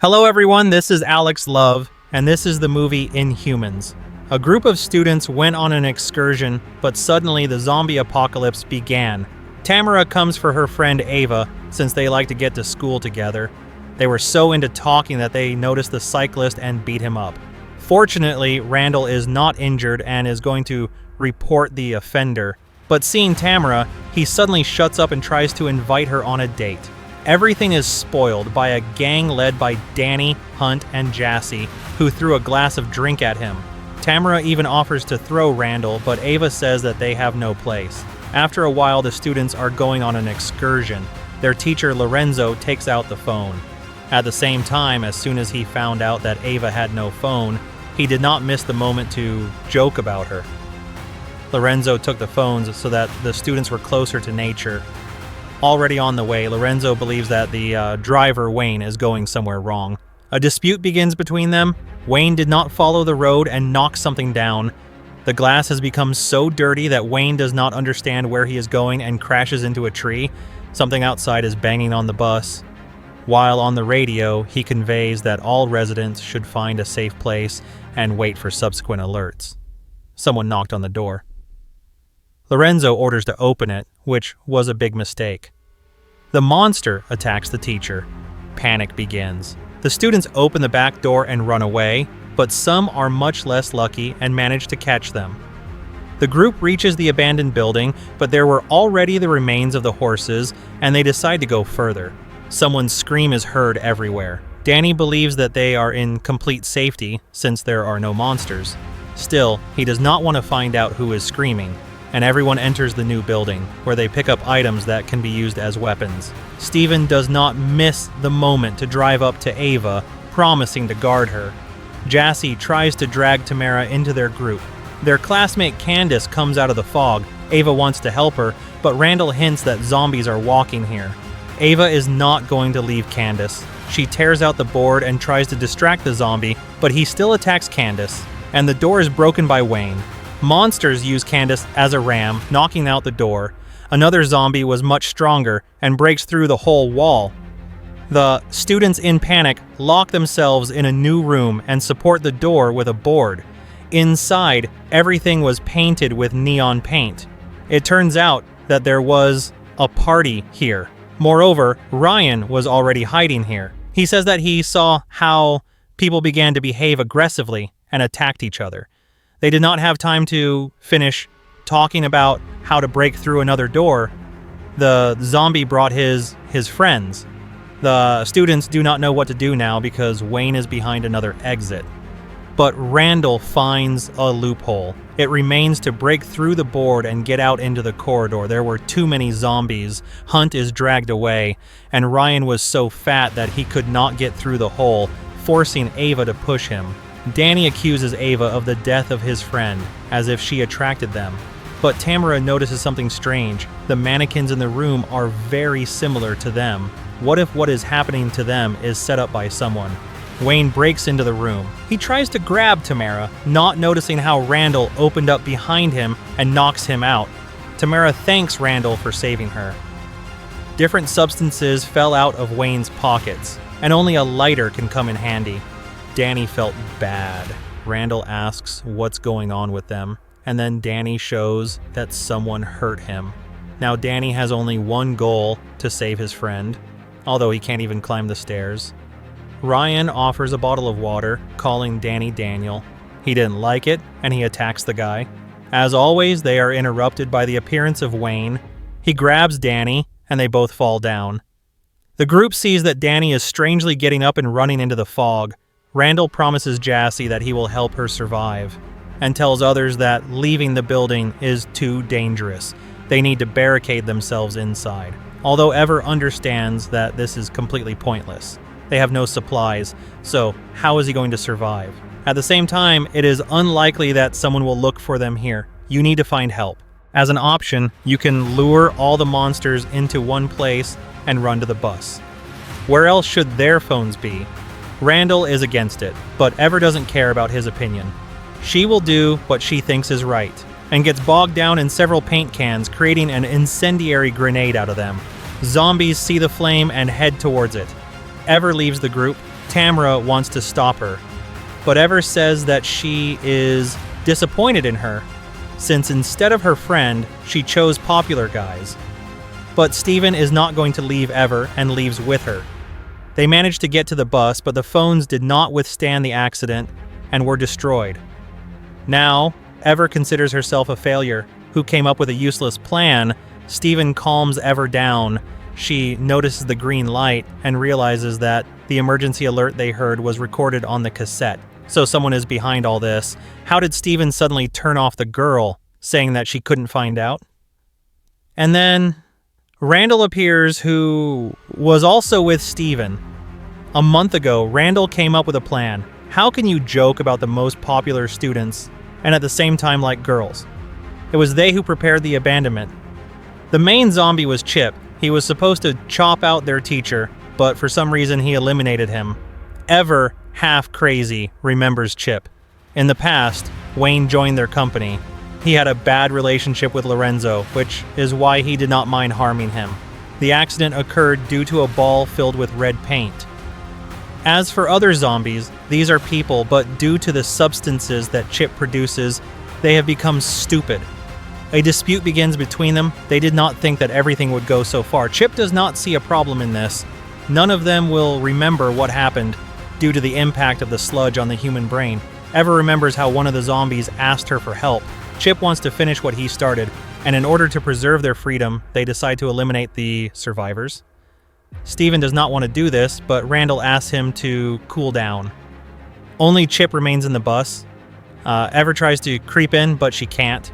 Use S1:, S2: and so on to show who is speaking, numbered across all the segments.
S1: Hello everyone, this is Alex Love, and this is the movie Inhumans. A group of students went on an excursion, but suddenly the zombie apocalypse began. Tamara comes for her friend Ava, since they like to get to school together. They were so into talking that they noticed the cyclist and beat him up. Fortunately, Randall is not injured and is going to report the offender. But seeing Tamara, he suddenly shuts up and tries to invite her on a date. Everything is spoiled by a gang led by Danny, Hunt, and Jassy, who threw a glass of drink at him. Tamara even offers to throw Randall, but Ava says that they have no place. After a while, the students are going on an excursion. Their teacher, Lorenzo, takes out the phone. At the same time, as soon as he found out that Ava had no phone, he did not miss the moment to joke about her. Lorenzo took the phones so that the students were closer to nature. Already on the way, Lorenzo believes that the driver, Wayne, is going somewhere wrong. A dispute begins between them. Wayne did not follow the road and knocks something down. The glass has become so dirty that Wayne does not understand where he is going and crashes into a tree. Something outside is banging on the bus. While on the radio, he conveys that all residents should find a safe place and wait for subsequent alerts. Someone knocked on the door. Lorenzo orders to open it, which was a big mistake. The monster attacks the teacher. Panic begins. The students open the back door and run away, but some are much less lucky and manage to catch them. The group reaches the abandoned building, but there were already the remains of the horses, and they decide to go further. Someone's scream is heard everywhere. Danny believes that they are in complete safety since there are no monsters. Still, he does not want to find out who is screaming, and everyone enters the new building, where they pick up items that can be used as weapons. Steven does not miss the moment to drive up to Ava, promising to guard her. Jassy tries to drag Tamara into their group. Their classmate Candace comes out of the fog. Ava wants to help her, but Randall hints that zombies are walking here. Ava is not going to leave Candace. She tears out the board and tries to distract the zombie, but he still attacks Candace, and the door is broken by Wayne. Monsters use Candace as a ram, knocking out the door. Another zombie was much stronger and breaks through the whole wall. The students in panic lock themselves in a new room and support the door with a board. Inside, everything was painted with neon paint. It turns out that there was a party here. Moreover, Ryan was already hiding here. He says that he saw how people began to behave aggressively and attacked each other. They did not have time to finish talking about how to break through another door. The zombie brought his friends. The students do not know what to do now because Wayne is behind another exit. But Randall finds a loophole. It remains to break through the board and get out into the corridor. There were too many zombies. Hunt is dragged away, and Ryan was so fat that he could not get through the hole, forcing Ava to push him. Danny accuses Ava of the death of his friend, as if she attracted them. But Tamara notices something strange. The mannequins in the room are very similar to them. What if what is happening to them is set up by someone? Wayne breaks into the room. He tries to grab Tamara, not noticing how Randall opened up behind him and knocks him out. Tamara thanks Randall for saving her. Different substances fell out of Wayne's pockets, and only a lighter can come in handy. Danny felt bad. Randall asks what's going on with them, and then Danny shows that someone hurt him. Now Danny has only one goal: to save his friend, although he can't even climb the stairs. Ryan offers a bottle of water, calling Danny Daniel. He didn't like it, and he attacks the guy. As always, they are interrupted by the appearance of Wayne. He grabs Danny, and they both fall down. The group sees that Danny is strangely getting up and running into the fog. Randall promises Jassy that he will help her survive, and tells others that leaving the building is too dangerous. They need to barricade themselves inside, although Ever understands that this is completely pointless. They have no supplies, so how is he going to survive? At the same time, it is unlikely that someone will look for them here. You need to find help. As an option, you can lure all the monsters into one place and run to the bus. Where else should their phones be? Randall is against it, but Ever doesn't care about his opinion. She will do what she thinks is right, and gets bogged down in several paint cans, creating an incendiary grenade out of them. Zombies see the flame and head towards it. Ever leaves the group, Tamara wants to stop her, but Ever says that she is disappointed in her, since instead of her friend, she chose popular guys. But Steven is not going to leave Ever and leaves with her. They manage to get to the bus, but the phones did not withstand the accident and were destroyed. Now, Ever considers herself a failure who came up with a useless plan. Steven calms Ever down. She notices the green light and realizes that the emergency alert they heard was recorded on the cassette. So someone is behind all this. How did Steven suddenly turn off the girl, saying that she couldn't find out? And then Randall appears, who was also with Steven. A month ago, Randall came up with a plan. How can you joke about the most popular students and at the same time like girls? It was they who prepared the abandonment. The main zombie was Chip. He was supposed to chop out their teacher, but for some reason he eliminated him. Ever, half crazy, remembers Chip. In the past, Wayne joined their company. He had a bad relationship with Lorenzo, which is why he did not mind harming him. The accident occurred due to a ball filled with red paint. As for other zombies, these are people, but due to the substances that Chip produces, they have become stupid. A dispute begins between them. They did not think that everything would go so far. Chip does not see a problem in this. None of them will remember what happened due to the impact of the sludge on the human brain. Ever remembers how one of the zombies asked her for help. Chip wants to finish what he started, and in order to preserve their freedom, they decide to eliminate the survivors. Steven does not want to do this, but Randall asks him to cool down. Only Chip remains in the bus. Ever tries to creep in, but she can't.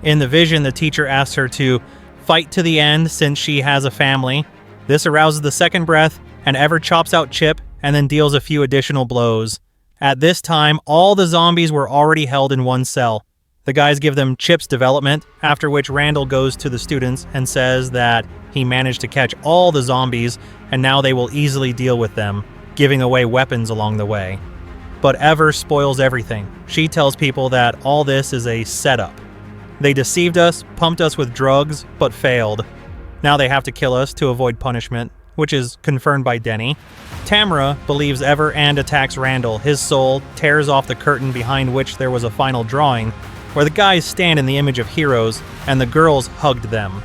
S1: In the vision, the teacher asks her to fight to the end since she has a family. This arouses the second breath, and Ever chops out Chip and then deals a few additional blows. At this time, all the zombies were already held in one cell. The guys give them Chip's development, after which Randall goes to the students and says that he managed to catch all the zombies and now they will easily deal with them, giving away weapons along the way. But Ever spoils everything. She tells people that all this is a setup. They deceived us, pumped us with drugs, but failed. Now they have to kill us to avoid punishment, which is confirmed by Denny. Tamara believes Ever and attacks Randall. His soul tears off the curtain behind which there was a final drawing, where the guys stand in the image of heroes and the girls hugged them.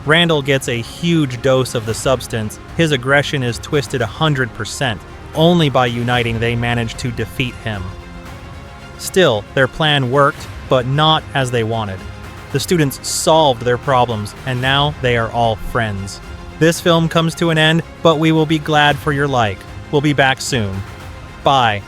S1: Randall gets a huge dose of the substance. His aggression is twisted 100%. Only by uniting they manage to defeat him. Still, their plan worked, but not as they wanted. The students solved their problems, and now they are all friends. This film comes to an end, but we will be glad for your like. We'll be back soon. Bye.